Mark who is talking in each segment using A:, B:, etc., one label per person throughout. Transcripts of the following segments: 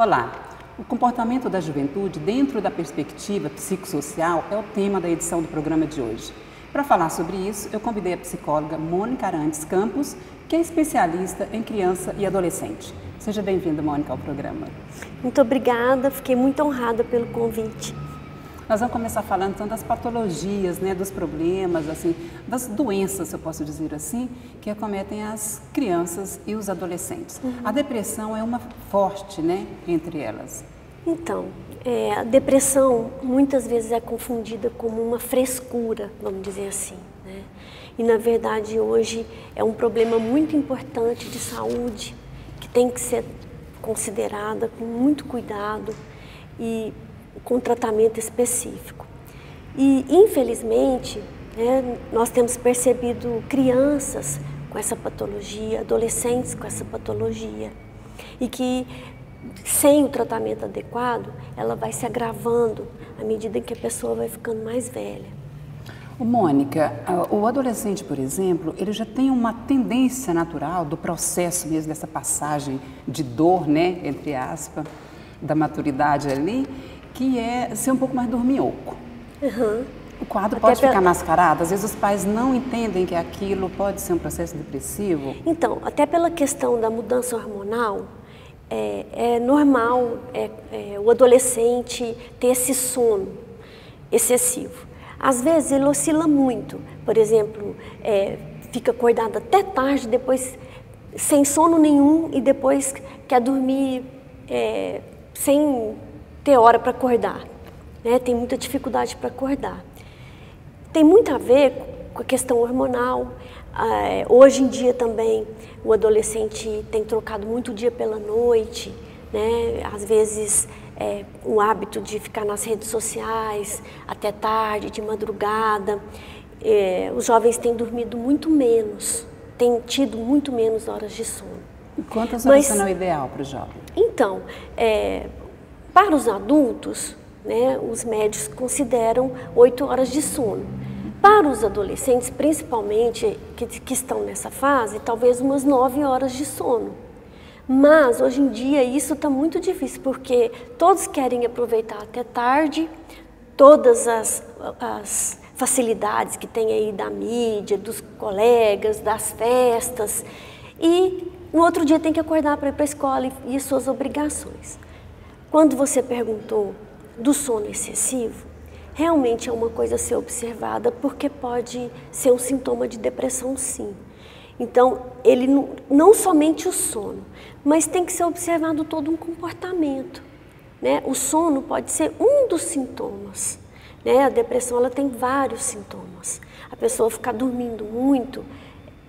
A: Olá! O comportamento da juventude dentro da perspectiva psicossocial é o tema da edição do programa de hoje. Para falar sobre isso, eu convidei a psicóloga Mônica Arantes Campos, que é especialista em criança e adolescente. Seja bem-vinda, Mônica, ao programa.
B: Muito obrigada, fiquei muito honrada pelo convite.
A: Nós vamos começar falando então das patologias, né, dos problemas, assim, das doenças, se eu posso dizer assim, que acometem as crianças e os adolescentes. A depressão é uma forte, né, entre elas.
B: Então, a depressão muitas vezes é confundida como uma frescura, vamos dizer assim, né? E na verdade hoje é um problema muito importante de saúde, que tem que ser considerada com muito cuidado e com tratamento específico. E, infelizmente, né, nós temos percebido crianças com essa patologia, adolescentes com essa patologia, e que, sem o tratamento adequado, ela vai se agravando à medida que a pessoa vai ficando mais velha.
A: Mônica, o adolescente, por exemplo, ele já tem uma tendência natural do processo mesmo, dessa passagem de dor, né, entre aspas, da maturidade ali, que é ser um pouco mais dorminhoco. O quadro pode ficar mascarado, às vezes os pais não entendem que aquilo pode ser um processo depressivo.
B: Então, até pela questão da mudança hormonal, é normal o adolescente ter esse sono excessivo. Às vezes ele oscila muito, por exemplo, fica acordado até tarde, depois sem sono nenhum e depois quer dormir sem ter hora para acordar, né? Tem muita dificuldade para acordar. Tem muito a ver com a questão hormonal. Hoje em dia também o adolescente tem trocado muito o dia pela noite, né? Às vezes o hábito de ficar nas redes sociais até tarde, de madrugada. Os jovens têm dormido muito menos, têm tido muito menos horas de sono.
A: E quantas horas são o ideal para o jovem?
B: Então, para os adultos, né, os médicos consideram 8 horas de sono. Para os adolescentes, principalmente, que estão nessa fase, talvez umas 9 horas de sono. Mas, hoje em dia, isso está muito difícil, porque todos querem aproveitar até tarde, todas as facilidades que tem aí da mídia, dos colegas, das festas, e no outro dia tem que acordar para ir para a escola e suas obrigações. Quando você perguntou do sono excessivo, realmente é uma coisa a ser observada, porque pode ser um sintoma de depressão, sim. Então, ele não somente o sono, mas tem que ser observado todo um comportamento, né? O sono pode ser um dos sintomas, né? A depressão, ela tem vários sintomas. A pessoa ficar dormindo muito,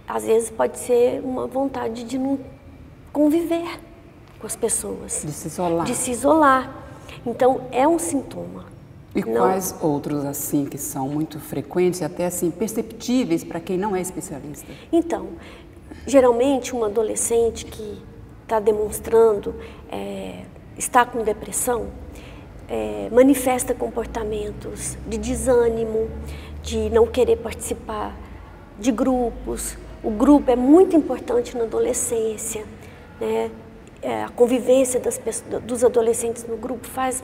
B: às vezes pode ser uma vontade de não conviver com as pessoas.
A: De se isolar.
B: De se isolar. Então, é um sintoma.
A: E quais outros, assim, que são muito frequentes e até, assim, perceptíveis para quem não é especialista?
B: Então, geralmente, um adolescente que está demonstrando, está com depressão, manifesta comportamentos de desânimo, de não querer participar de grupos. O grupo é muito importante na adolescência, né? A convivência dos adolescentes no grupo faz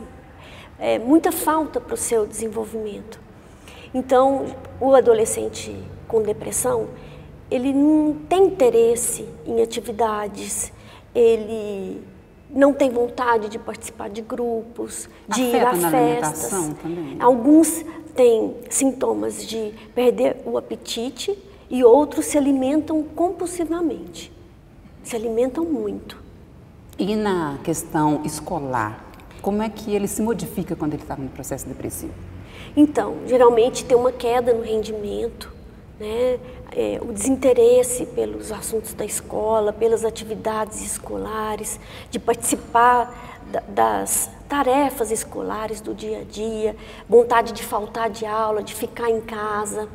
B: muita falta para o seu desenvolvimento. Então, o adolescente com depressão, ele não tem interesse em atividades, ele não tem vontade de participar de grupos, de ir a festas.
A: Também.
B: Alguns têm sintomas de perder o apetite e outros se alimentam compulsivamente, se alimentam muito.
A: E na questão escolar, como é que ele se modifica quando ele está no processo depressivo?
B: Então, geralmente tem uma queda no rendimento, né? O desinteresse pelos assuntos da escola, pelas atividades escolares, de participar das tarefas escolares do dia a dia, vontade de faltar de aula, de ficar em casa,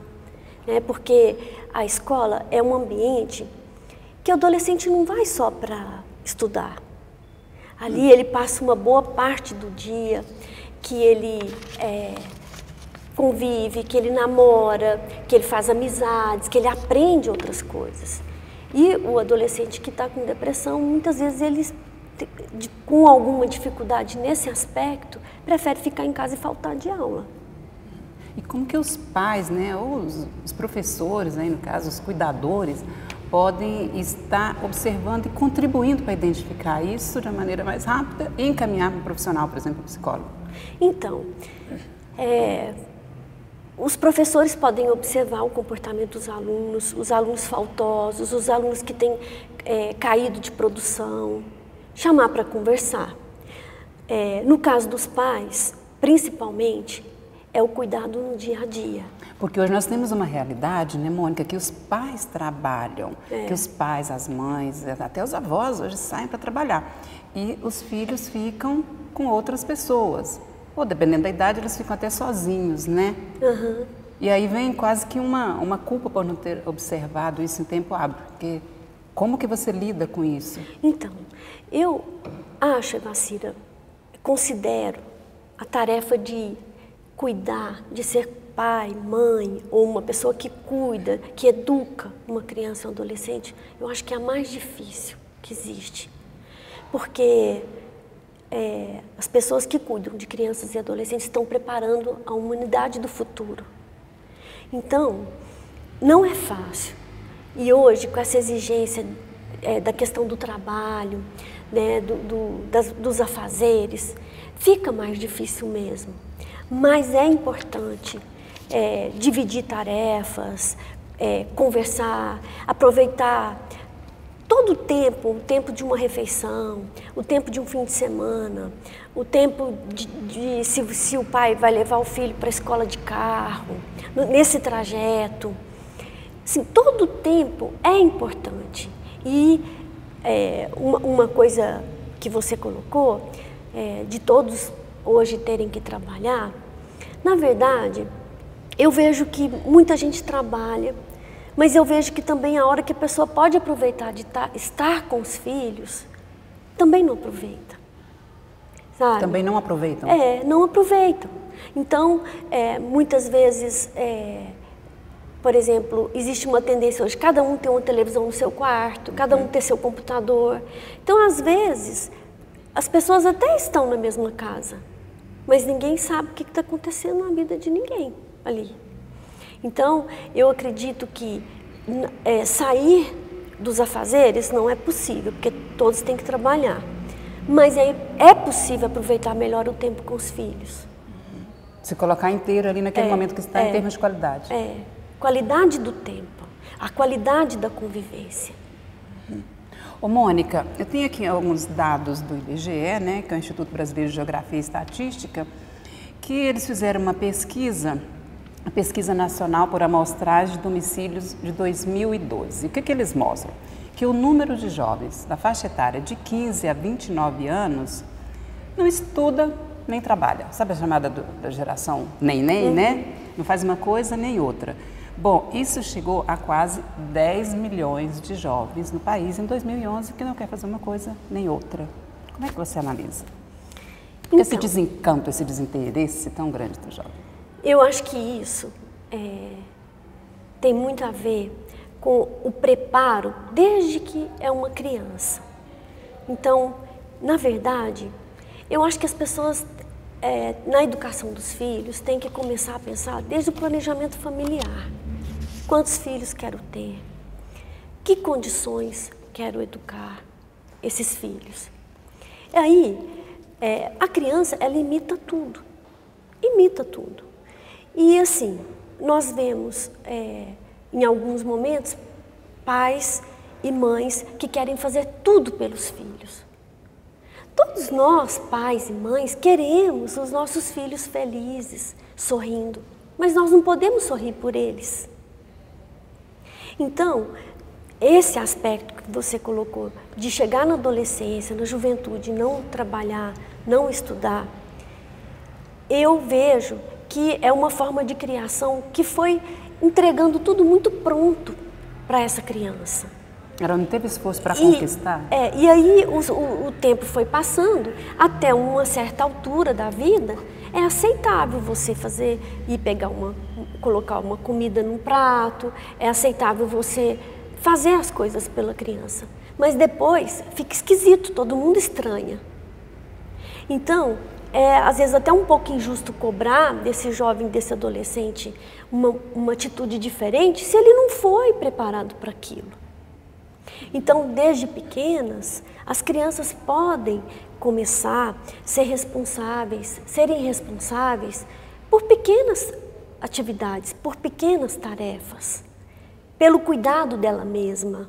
B: né? Porque a escola é um ambiente que o adolescente não vai só para estudar. Ali ele passa uma boa parte do dia que ele convive, que ele namora, que ele faz amizades, que ele aprende outras coisas. E o adolescente que está com depressão, muitas vezes ele com alguma dificuldade nesse aspecto, prefere ficar em casa e faltar de aula.
A: E como que os pais, né, ou os professores, aí no caso, os cuidadores, podem estar observando e contribuindo para identificar isso de uma maneira mais rápida e encaminhar para um profissional, por exemplo, um psicólogo?
B: Então, os professores podem observar o comportamento dos alunos, os alunos faltosos, os alunos que têm caído de produção, chamar para conversar. No caso dos pais, principalmente, é o cuidado no dia a dia.
A: Porque hoje nós temos uma realidade, né, Mônica, que os pais trabalham, que os pais, as mães, até os avós hoje saem para trabalhar. E os filhos ficam com outras pessoas. Ou dependendo da idade, eles ficam até sozinhos, né?
B: Uhum.
A: E aí vem quase que uma culpa por não ter observado isso em tempo hábil. Porque como que você lida com isso?
B: Então, eu acho, Evacira, considero a tarefa de cuidar, de ser pai, mãe, ou uma pessoa que cuida, que educa uma criança ou um adolescente, eu acho que é a mais difícil que existe. Porque as pessoas que cuidam de crianças e adolescentes estão preparando a humanidade do futuro. Então, não é fácil. E hoje, com essa exigência da questão do trabalho, né, dos afazeres, fica mais difícil mesmo. Mas é importante dividir tarefas, conversar, aproveitar todo o tempo de uma refeição, o tempo de um fim de semana, o tempo se o pai vai levar o filho para a escola de carro, nesse trajeto. Assim, todo o tempo é importante. E uma coisa que você colocou, de todos hoje terem que trabalhar, na verdade, eu vejo que muita gente trabalha, mas eu vejo que também a hora que a pessoa pode aproveitar de estar com os filhos, também não aproveita. Sabe?
A: Também não aproveitam?
B: Não aproveitam. Então, muitas vezes, por exemplo, existe uma tendência hoje, cada um tem uma televisão no seu quarto, cada um tem seu computador. Então, às vezes, as pessoas até estão na mesma casa, mas ninguém sabe o que está acontecendo na vida de ninguém ali. Então, eu acredito que sair dos afazeres não é possível, porque todos têm que trabalhar. Mas é possível aproveitar melhor o tempo com os filhos.
A: Se colocar inteiro ali naquele momento que está em termos de qualidade.
B: Qualidade do tempo, a qualidade da convivência.
A: Ô, Mônica, eu tenho aqui alguns dados do IBGE, né, que é o Instituto Brasileiro de Geografia e Estatística, que eles fizeram uma pesquisa, a Pesquisa Nacional por Amostragem de Domicílios de 2012. O que eles mostram? Que o número de jovens da faixa etária de 15 a 29 anos não estuda nem trabalha. Sabe a chamada da geração nem-nem, né? Não faz uma coisa nem outra. Bom, isso chegou a quase 10 milhões de jovens no país em 2011 que não quer fazer uma coisa nem outra. Como é que você analisa? Esse desencanto, esse desinteresse tão grande do jovem?
B: Eu acho que isso tem muito a ver com o preparo desde que é uma criança. Então, na verdade, eu acho que as pessoas, na educação dos filhos, têm que começar a pensar desde o planejamento familiar. Quantos filhos quero ter? Que condições quero educar esses filhos? E aí, a criança, ela imita tudo. Imita tudo. E assim, nós vemos, em alguns momentos, pais e mães que querem fazer tudo pelos filhos. Todos nós, pais e mães, queremos os nossos filhos felizes, sorrindo, mas nós não podemos sorrir por eles. Então, esse aspecto que você colocou, de chegar na adolescência, na juventude, não trabalhar, não estudar, eu vejo que é uma forma de criação que foi entregando tudo muito pronto para essa criança.
A: Ela não teve esforço para conquistar?
B: E aí o tempo foi passando, até uma certa altura da vida, é aceitável você colocar uma comida num prato, é aceitável você fazer as coisas pela criança. mas depois fica esquisito, todo mundo estranha. Então, às vezes até um pouco injusto cobrar desse jovem, desse adolescente, uma atitude diferente, se ele não foi preparado para aquilo. Então, desde pequenas, as crianças podem começar a serem responsáveis por pequenas atividades, por pequenas tarefas, pelo cuidado dela mesma.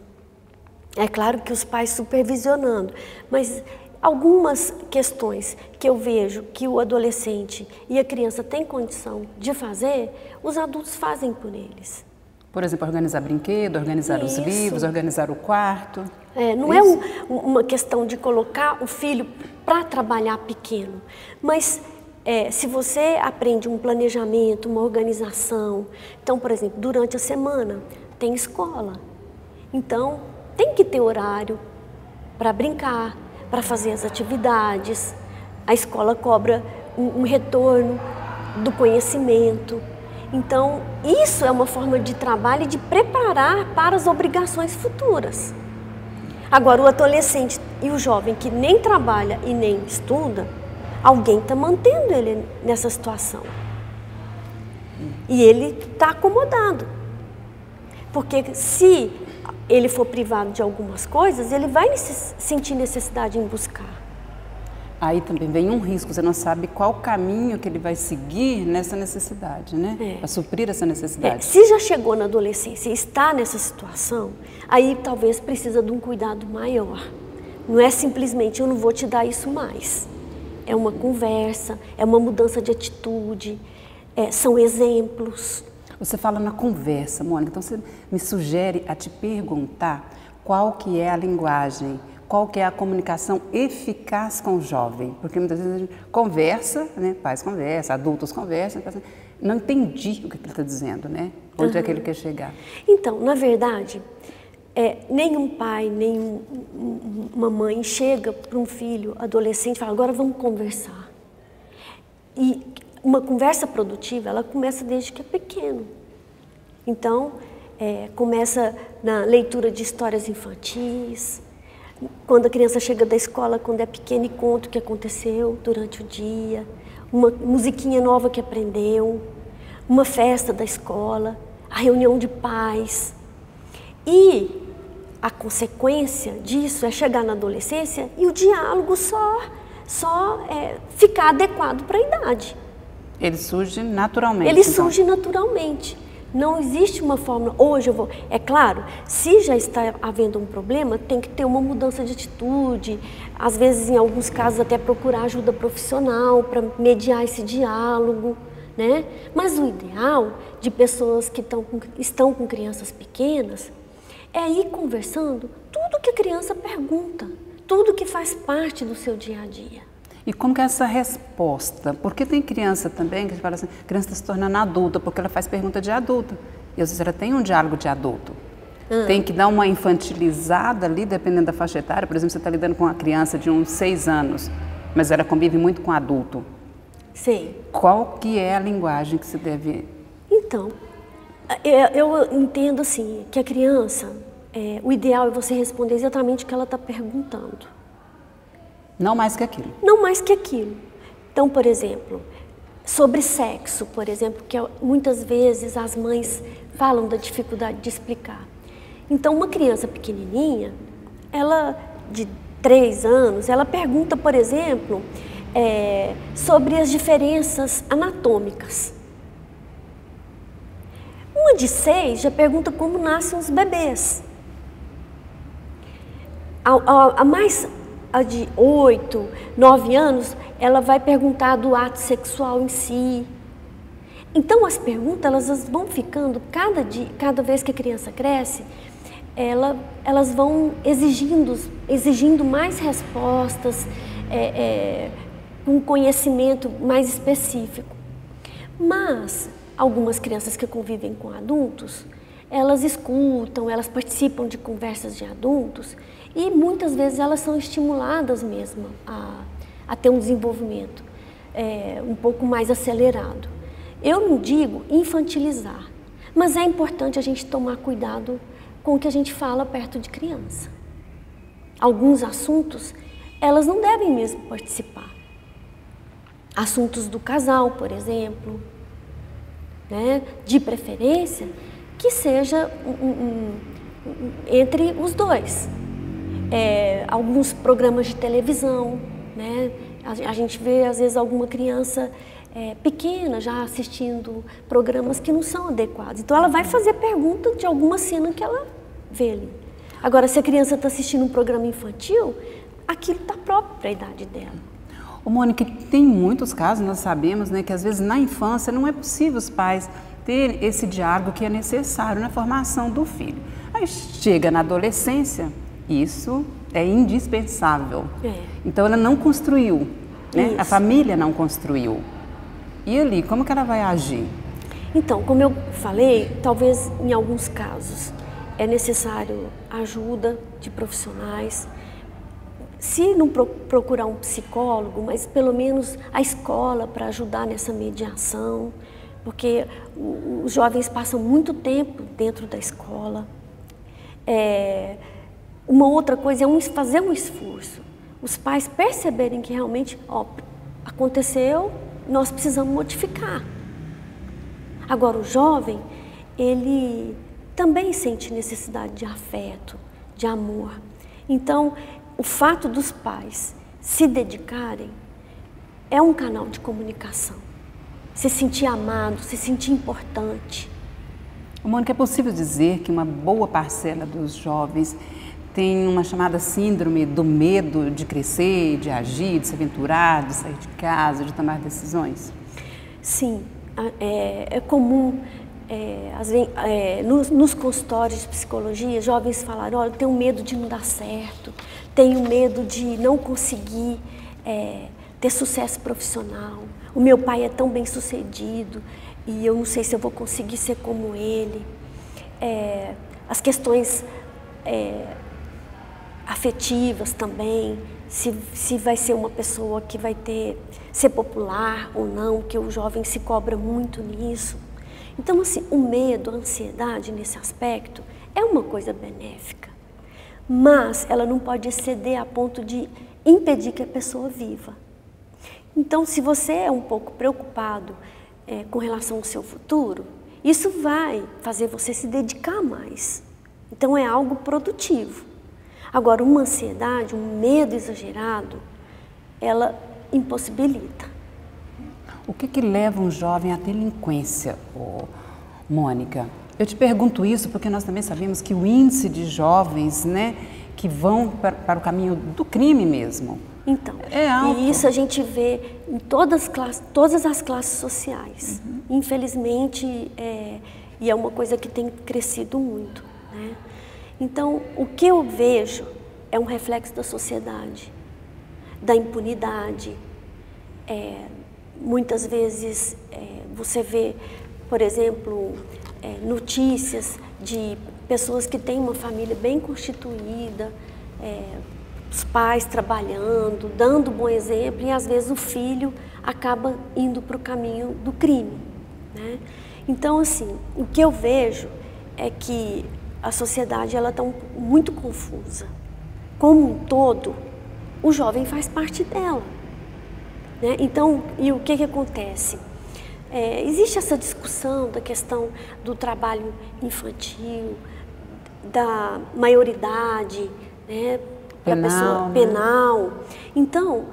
B: É claro que os pais supervisionando, mas algumas questões que eu vejo que o adolescente e a criança têm condição de fazer, os adultos fazem por eles.
A: Por exemplo, organizar brinquedo, organizar os livros, organizar o quarto.
B: Não é uma questão de colocar o filho para trabalhar pequeno, mas se você aprende um planejamento, uma organização, então, por exemplo, durante a semana tem escola, então tem que ter horário para brincar, para fazer as atividades, a escola cobra um retorno do conhecimento. Então, isso é uma forma de trabalho e de preparar para as obrigações futuras. Agora, o adolescente e o jovem que nem trabalha e nem estuda, alguém está mantendo ele nessa situação. E ele está acomodado. Porque se ele for privado de algumas coisas, ele vai sentir necessidade em buscar.
A: Aí também vem um risco, você não sabe qual caminho que ele vai seguir nessa necessidade, né? Para suprir essa necessidade.
B: Se já chegou na adolescência e está nessa situação, aí talvez precisa de um cuidado maior. Não é simplesmente eu não vou te dar isso mais. É uma conversa, é uma mudança de atitude, são exemplos.
A: Você fala na conversa, Mônica, então você me sugere a te perguntar qual que é a linguagem, qual que é a comunicação eficaz com o jovem, porque muitas vezes a gente conversa, né? Pais conversam, adultos conversam, não entendi o que ele está dizendo, né? Onde é que ele quer chegar?
B: Então, na verdade, nenhum pai, nem uma mãe chega para um filho adolescente e fala, agora vamos conversar. E uma conversa produtiva, ela começa desde que é pequeno. Então, começa na leitura de histórias infantis, quando a criança chega da escola, quando é pequena, e conta o que aconteceu durante o dia, uma musiquinha nova que aprendeu, uma festa da escola, a reunião de pais. E a consequência disso é chegar na adolescência e o diálogo só ficar adequado para a idade.
A: Ele surge naturalmente.
B: Ele surge naturalmente. Não existe uma fórmula, hoje eu vou... É claro, se já está havendo um problema, tem que ter uma mudança de atitude, às vezes, em alguns casos, até procurar ajuda profissional para mediar esse diálogo, né? Mas o ideal de pessoas que estão com crianças pequenas é ir conversando tudo que a criança pergunta, tudo que faz parte do seu dia a dia.
A: E como que é essa resposta? Porque tem criança também que fala assim, a criança está se tornando adulta porque ela faz pergunta de adulto. E às vezes ela tem um diálogo de adulto. Tem que dar uma infantilizada ali, dependendo da faixa etária. Por exemplo, você está lidando com uma criança de uns 6 anos, mas ela convive muito com adulto.
B: Sim.
A: Qual que é a linguagem que se deve...
B: Então, eu entendo assim, que a criança, o ideal é você responder exatamente o que ela está perguntando.
A: Não mais que aquilo.
B: Não mais que aquilo. Então, por exemplo, sobre sexo, por exemplo, que muitas vezes as mães falam da dificuldade de explicar. Então, uma criança pequenininha, ela de 3 anos, ela pergunta, por exemplo, sobre as diferenças anatômicas. Uma de 6 já pergunta como nascem os bebês. A de 8, 9 anos, ela vai perguntar do ato sexual em si. Então, as perguntas, elas vão ficando, cada vez que a criança cresce, elas vão exigindo mais respostas, um conhecimento mais específico. Mas, algumas crianças que convivem com adultos, elas escutam, elas participam de conversas de adultos, e muitas vezes elas são estimuladas mesmo a ter um desenvolvimento um pouco mais acelerado. Eu não digo infantilizar, mas é importante a gente tomar cuidado com o que a gente fala perto de criança. alguns assuntos, elas não devem mesmo participar. Assuntos do casal, por exemplo, né? De preferência que seja entre os dois. Alguns programas de televisão, né? A gente vê às vezes alguma criança pequena já assistindo programas que não são adequados. Então ela vai fazer pergunta de alguma cena que ela vê ali. Agora, se a criança está assistindo um programa infantil, aquilo está próprio para a idade dela.
A: Ô, Mônica, tem muitos casos, nós sabemos, né, que às vezes na infância não é possível os pais ter esse diálogo que é necessário na formação do filho. Aí chega na adolescência, isso é indispensável. Então ela não construiu, né? A família não construiu. E ali, como que ela vai agir?
B: Então, como eu falei, talvez em alguns casos é necessário ajuda de profissionais. Se não procurar um psicólogo, mas pelo menos a escola para ajudar nessa mediação, porque os jovens passam muito tempo dentro da escola. Uma outra coisa é fazer um esforço. Os pais perceberem que realmente aconteceu, nós precisamos modificar. Agora, o jovem, ele também sente necessidade de afeto, de amor. Então, o fato dos pais se dedicarem é um canal de comunicação. Se sentir amado, se sentir importante.
A: Mônica, é possível dizer que uma boa parcela dos jovens tem uma chamada síndrome do medo de crescer, de agir, de se aventurar, de sair de casa, de tomar decisões?
B: Sim, é comum. Nos consultórios de psicologia, jovens falaram: olha, eu tenho medo de não dar certo, tenho medo de não conseguir ter sucesso profissional, o meu pai é tão bem sucedido e eu não sei se eu vou conseguir ser como ele. As questões afetivas também, se vai ser uma pessoa que vai ser popular ou não, que o jovem se cobra muito nisso. Então, assim, o medo, a ansiedade nesse aspecto é uma coisa benéfica, mas ela não pode exceder a ponto de impedir que a pessoa viva. Então, se você é um pouco preocupado com relação ao seu futuro, isso vai fazer você se dedicar mais. Então, é algo produtivo. Agora, uma ansiedade, um medo exagerado, ela impossibilita.
A: O que leva um jovem à delinquência, Mônica? Eu te pergunto isso porque nós também sabemos que o índice de jovens, né, que vão para o caminho do crime mesmo,
B: então,
A: é alto.
B: E isso a gente vê em todas as classes sociais. Infelizmente, e é uma coisa que tem crescido muito, né? Então, o que eu vejo é um reflexo da sociedade, da impunidade. Muitas vezes você vê, por exemplo, notícias de pessoas que têm uma família bem constituída, os pais trabalhando, dando bom exemplo, e às vezes o filho acaba indo para o caminho do crime, né? Então, assim, o que eu vejo é que a sociedade está muito confusa. Como um todo, o jovem faz parte dela, né? Então, e o que acontece? Existe essa discussão da questão do trabalho infantil, da maioridade, né? Penal. Então,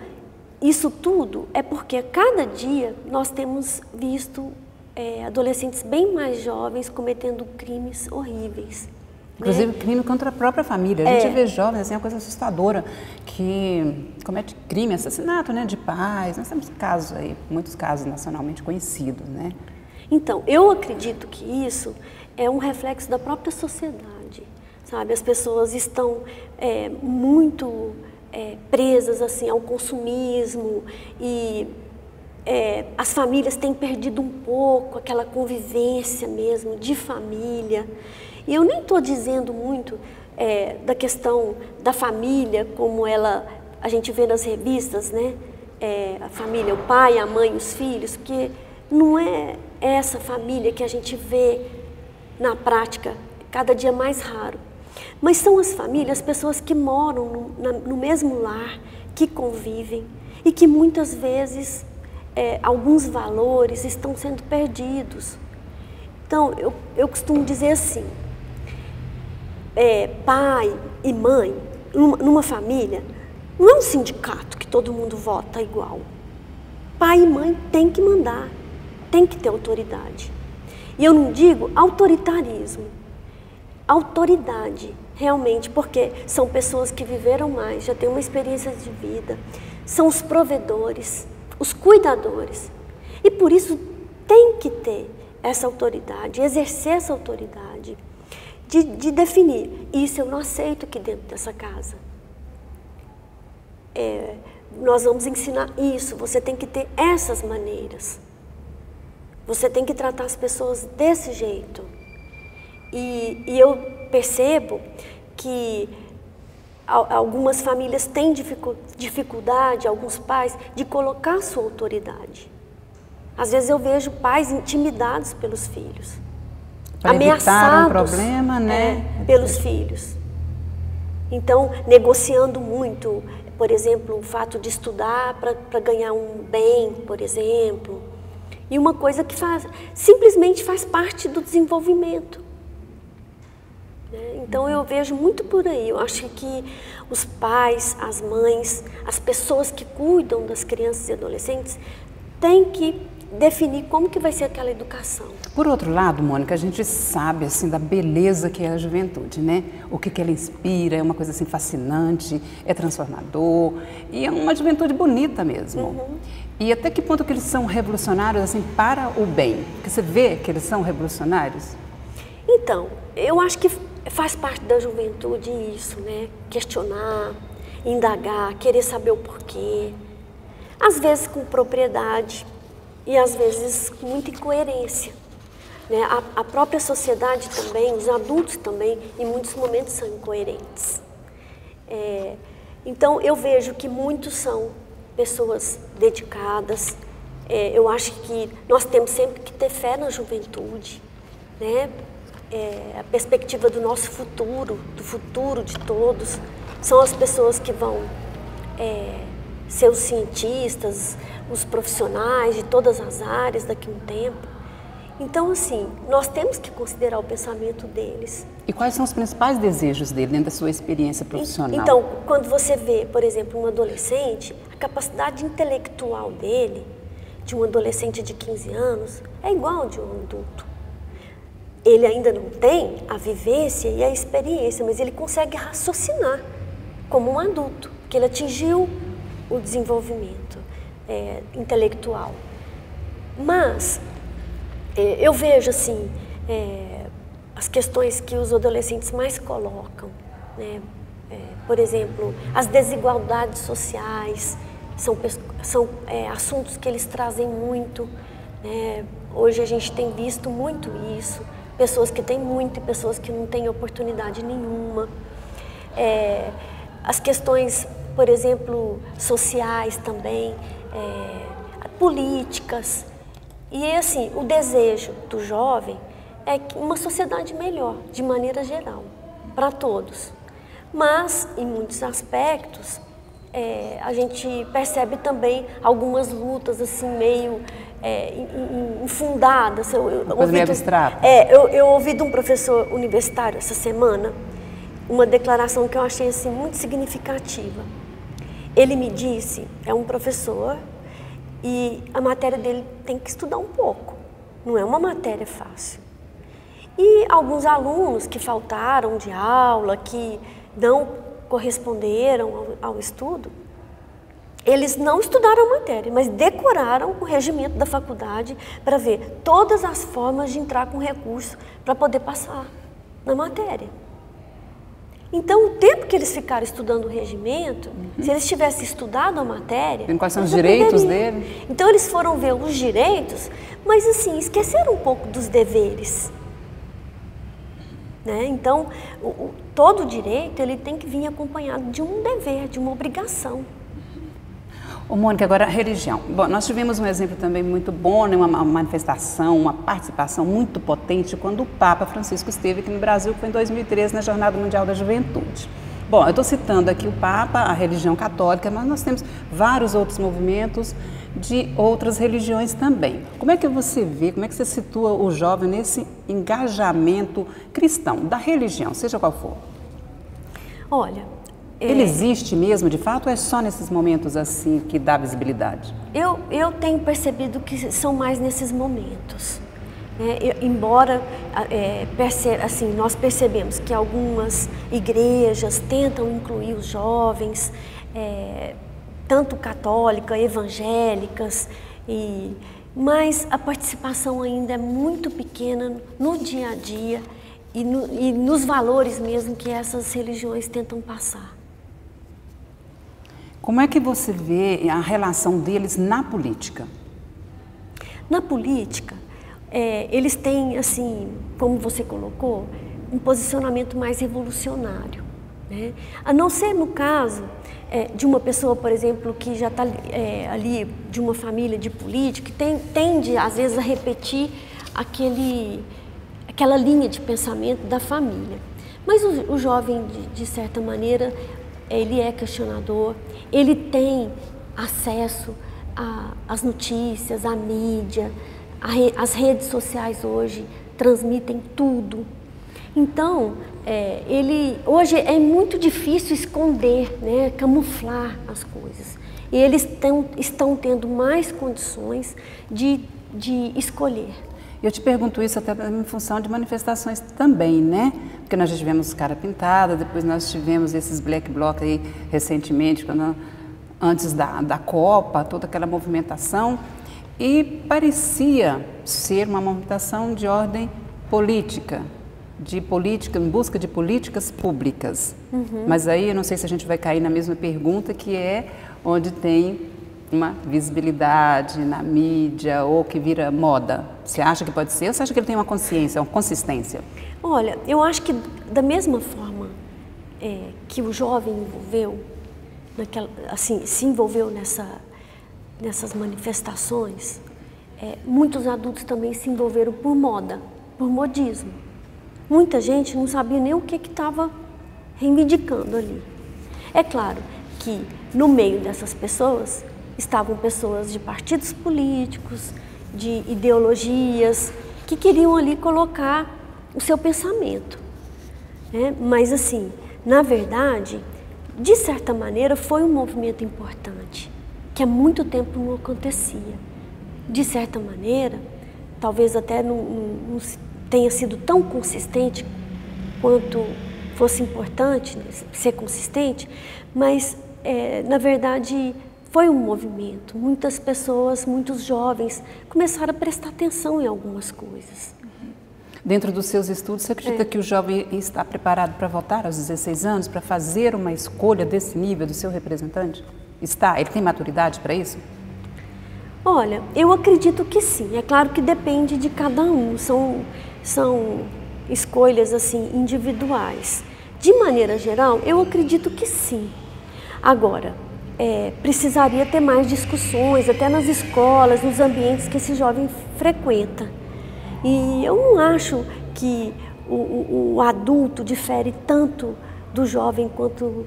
B: isso tudo é porque a cada dia nós temos visto adolescentes bem mais jovens cometendo crimes horríveis.
A: Inclusive crime contra a própria família. A gente vê jovens, assim, é uma coisa assustadora, que comete crime, assassinato, né, de pais. Nós temos casos aí, muitos casos nacionalmente conhecidos, né?
B: Então, eu acredito que isso é um reflexo da própria sociedade, sabe? As pessoas estão muito presas, assim, ao consumismo e as famílias têm perdido um pouco aquela convivência mesmo de família. E eu nem estou dizendo muito da questão da família, como a gente vê nas revistas, né? A família, o pai, a mãe, os filhos, porque não é essa família que a gente vê na prática, cada dia mais raro. Mas são as famílias, as pessoas que moram no mesmo lar, que convivem e que muitas vezes alguns valores estão sendo perdidos. Então, eu costumo dizer assim, pai e mãe, numa família, não é um sindicato que todo mundo vota igual. Pai e mãe tem que mandar, tem que ter autoridade. E eu não digo autoritarismo, autoridade, realmente, porque são pessoas que viveram mais, já têm uma experiência de vida, são os provedores, os cuidadores. E por isso tem que ter essa autoridade, exercer essa autoridade, de definir, isso eu não aceito aqui dentro dessa casa. Nós vamos ensinar isso, você tem que ter essas maneiras. Você tem que tratar as pessoas desse jeito. E eu percebo que algumas famílias têm dificuldade, alguns pais, de colocar a sua autoridade. Às vezes eu vejo pais intimidados pelos filhos,
A: para
B: ameaçados
A: um problema, né?
B: Pelos filhos. Então, negociando muito, por exemplo, o fato de estudar para ganhar um bem, por exemplo. E uma coisa que simplesmente faz parte do desenvolvimento. Então eu vejo muito por aí, eu acho que os pais, as mães, as pessoas que cuidam das crianças e adolescentes têm que definir como que vai ser aquela educação.
A: Por outro lado, Mônica, a gente sabe assim da beleza que é a juventude, né? O que ela inspira, é uma coisa assim fascinante, é transformador e é uma juventude bonita mesmo. E até que ponto que eles são revolucionários assim para o bem? Porque você vê que eles são revolucionários?
B: Então, eu acho que faz parte da juventude isso, né? Questionar, indagar, querer saber o porquê. Às vezes com propriedade e às vezes com muita incoerência. Né? A própria sociedade também, os adultos também, em muitos momentos são incoerentes. Então eu vejo que muitos são pessoas dedicadas. Eu acho que nós temos sempre que ter fé na juventude, né? A perspectiva do nosso futuro, do futuro de todos, são as pessoas que vão ser os cientistas, os profissionais de todas as áreas daqui a um tempo. Então, assim, nós temos que considerar o pensamento deles.
A: E quais são os principais desejos dele dentro da sua experiência profissional?
B: Então, quando você vê, por exemplo, um adolescente, a capacidade intelectual dele, de um adolescente de 15 anos, é igual ao de um adulto. Ele ainda não tem a vivência e a experiência, mas ele consegue raciocinar como um adulto, porque ele atingiu o desenvolvimento intelectual. Mas eu vejo assim as questões que os adolescentes mais colocam, né? Por exemplo, as desigualdades sociais são assuntos que eles trazem muito, né? Hoje a gente tem visto muito isso. Pessoas que têm muito e pessoas que não têm oportunidade nenhuma. As questões, por exemplo, sociais também, políticas. E assim, o desejo do jovem é uma sociedade melhor, de maneira geral, para todos. Mas, em muitos aspectos, a gente percebe também algumas lutas assim, meio infundadas.
A: Meio abstrata.
B: Eu ouvi de um professor universitário essa semana uma declaração que eu achei assim, muito significativa. Ele me disse, é um professor, e a matéria dele tem que estudar um pouco, não é uma matéria fácil. E alguns alunos que faltaram de aula, que não corresponderam ao estudo, eles não estudaram a matéria, mas decoraram o regimento da faculdade para ver todas as formas de entrar com recurso para poder passar na matéria. Então, o tempo que eles ficaram estudando o regimento, se eles tivessem estudado a matéria...
A: Quais são os direitos dele?
B: Então, eles foram ver os direitos, mas assim, esqueceram um pouco dos deveres. Né? Então, todo direito ele tem que vir acompanhado de um dever, de uma obrigação.
A: Ô, Mônica, agora a religião. Bom, nós tivemos um exemplo também muito bom, né, uma manifestação, uma participação muito potente quando o Papa Francisco esteve aqui no Brasil, que foi em 2013, na Jornada Mundial da Juventude. Bom, eu estou citando aqui o Papa, a religião católica, mas nós temos vários outros movimentos de outras religiões também. Como é que você vê, como é que você situa o jovem nesse engajamento cristão, da religião, seja qual for?
B: Olha,
A: ele existe mesmo, de fato, ou é só nesses momentos assim que dá visibilidade?
B: eu tenho percebido que são mais nesses momentos. Embora assim, nós percebemos que algumas igrejas tentam incluir os jovens, tanto católicas, evangélicas, mas a participação ainda é muito pequena no dia a dia e nos valores mesmo que essas religiões tentam passar.
A: Como é que você vê a relação deles na política?
B: Na política, eles têm, assim, como você colocou, um posicionamento mais revolucionário, né? A não ser no caso de uma pessoa, por exemplo, que já está ali de uma família de político, que tende, às vezes, a repetir aquela linha de pensamento da família. Mas o jovem, de certa maneira, ele é questionador, ele tem acesso às notícias, à mídia, as redes sociais hoje transmitem tudo. Então, hoje é muito difícil esconder, né, camuflar as coisas. E eles estão tendo mais condições de escolher.
A: Eu te pergunto isso até em função de manifestações também, né? Porque nós já tivemos cara pintada, depois nós tivemos esses black bloc aí recentemente, antes da Copa, toda aquela movimentação, e parecia ser uma movimentação de ordem política, em busca de políticas públicas. Uhum. Mas aí eu não sei se a gente vai cair na mesma pergunta, que é onde tem uma visibilidade na mídia ou que vira moda. Você acha que pode ser ou você acha que ele tem uma consciência, uma consistência?
B: Olha, eu acho que da mesma forma que o jovem se envolveu nessas manifestações, muitos adultos também se envolveram por moda, por modismo. Muita gente não sabia nem o que estava reivindicando ali. É claro que no meio dessas pessoas estavam pessoas de partidos políticos, de ideologias, que queriam ali colocar o seu pensamento, né? Mas assim, na verdade, de certa maneira foi um movimento importante, que há muito tempo não acontecia. De certa maneira, talvez até não tenha sido tão consistente quanto fosse importante, né, ser consistente, mas na verdade foi um movimento. Muitas pessoas, muitos jovens começaram a prestar atenção em algumas coisas.
A: Dentro dos seus estudos, você acredita que o jovem está preparado para votar aos 16 anos, para fazer uma escolha desse nível do seu representante? Está? Ele tem maturidade para isso?
B: Olha, eu acredito que sim. É claro que depende de cada um. São escolhas assim individuais. De maneira geral, eu acredito que sim. Agora, precisaria ter mais discussões, até nas escolas, nos ambientes que esse jovem frequenta. E eu não acho que o adulto difere tanto do jovem quanto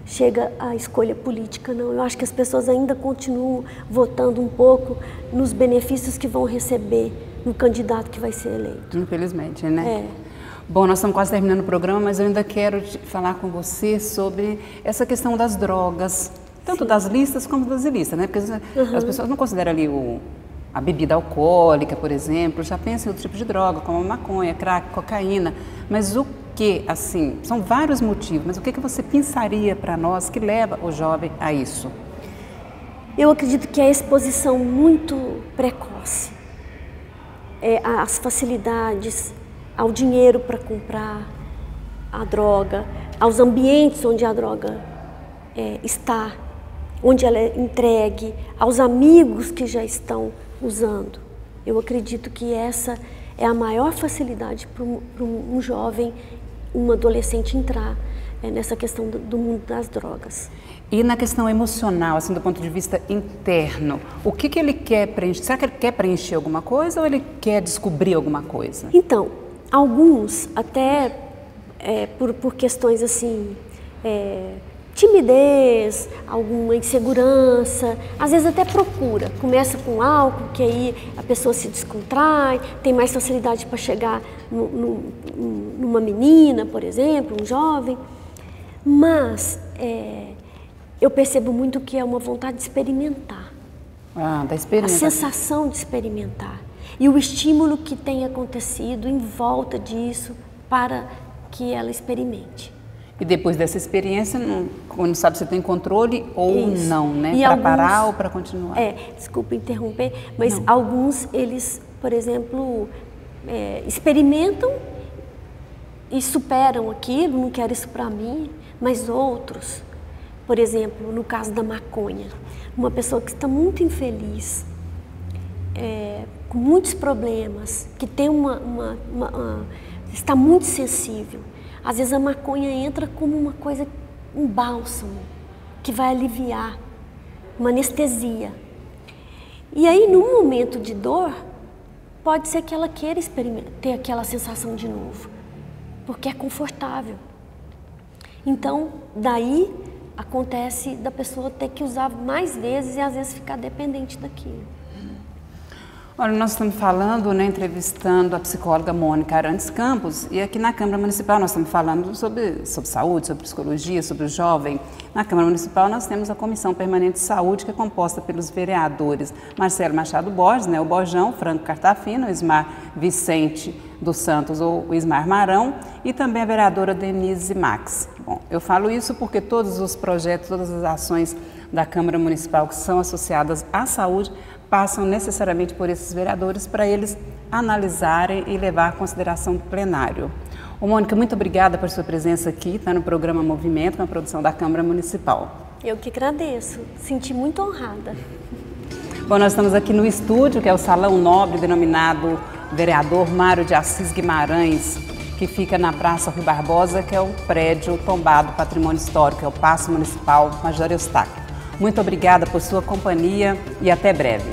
B: chega à escolha política, não. Eu acho que as pessoas ainda continuam votando um pouco nos benefícios que vão receber no candidato que vai ser eleito.
A: Infelizmente, né? Bom, nós estamos quase terminando o programa, mas eu ainda quero falar com você sobre essa questão das drogas, tanto das listas como das ilícitas, né? Porque as pessoas não consideram ali a bebida alcoólica, por exemplo, já pensam em outro tipo de droga, como maconha, crack, cocaína, mas o que, assim, são vários motivos, mas o que você pensaria para nós que leva o jovem a isso?
B: Eu acredito que é a exposição muito precoce, as facilidades, ao dinheiro para comprar a droga, aos ambientes onde a droga está, onde ela é entregue, aos amigos que já estão usando. Eu acredito que essa é a maior facilidade para um jovem, um adolescente entrar nessa questão do mundo das drogas.
A: E na questão emocional, assim, do ponto de vista interno, o que ele quer preencher? Será que ele quer preencher alguma coisa ou ele quer descobrir alguma coisa?
B: Então, alguns até por questões assim, timidez, alguma insegurança, às vezes até procura. Começa com álcool, que aí a pessoa se descontrai, tem mais facilidade para chegar numa menina, por exemplo, um jovem. Mas eu percebo muito que é uma vontade de experimentar.
A: Da experimentação.
B: A sensação de experimentar. E o estímulo que tem acontecido em volta disso para que ela experimente.
A: E depois dessa experiência, não sabe se tem controle ou
B: Isso.
A: não, né? Para parar ou para continuar?
B: Desculpa interromper, mas alguns, eles, por exemplo, experimentam e superam aquilo, não quero isso para mim, mas outros, por exemplo, no caso da maconha, uma pessoa que está muito infeliz, com muitos problemas, que tem está muito sensível. Às vezes a maconha entra como uma coisa, um bálsamo, que vai aliviar, uma anestesia. E aí, num momento de dor, pode ser que ela queira ter aquela sensação de novo, porque é confortável. Então, daí acontece da pessoa ter que usar mais vezes e às vezes ficar dependente daquilo.
A: Olha, nós estamos falando, entrevistando a psicóloga Mônica Arantes Campos, e aqui na Câmara Municipal nós estamos falando sobre saúde, sobre psicologia, sobre o jovem. Na Câmara Municipal nós temos a Comissão Permanente de Saúde, que é composta pelos vereadores Marcelo Machado Borges, o Bojão, Franco Cartafina, o Ismar Vicente dos Santos, ou o Ismar Marão, e também a vereadora Denise Max. Bom, eu falo isso porque todos os projetos, todas as ações da Câmara Municipal que são associadas à saúde passam necessariamente por esses vereadores para eles analisarem e levar à consideração do plenário. Mônica, muito obrigada por sua presença aqui, no programa Movimento, na produção da Câmara Municipal.
B: Eu que agradeço, senti muito honrada.
A: Bom, nós estamos aqui no estúdio, que é o Salão Nobre, denominado Vereador Mário de Assis Guimarães, que fica na Praça Rui Barbosa, que é o prédio tombado Patrimônio Histórico, é o Paço Municipal Major Eustáquio. Muito obrigada por sua companhia e até breve.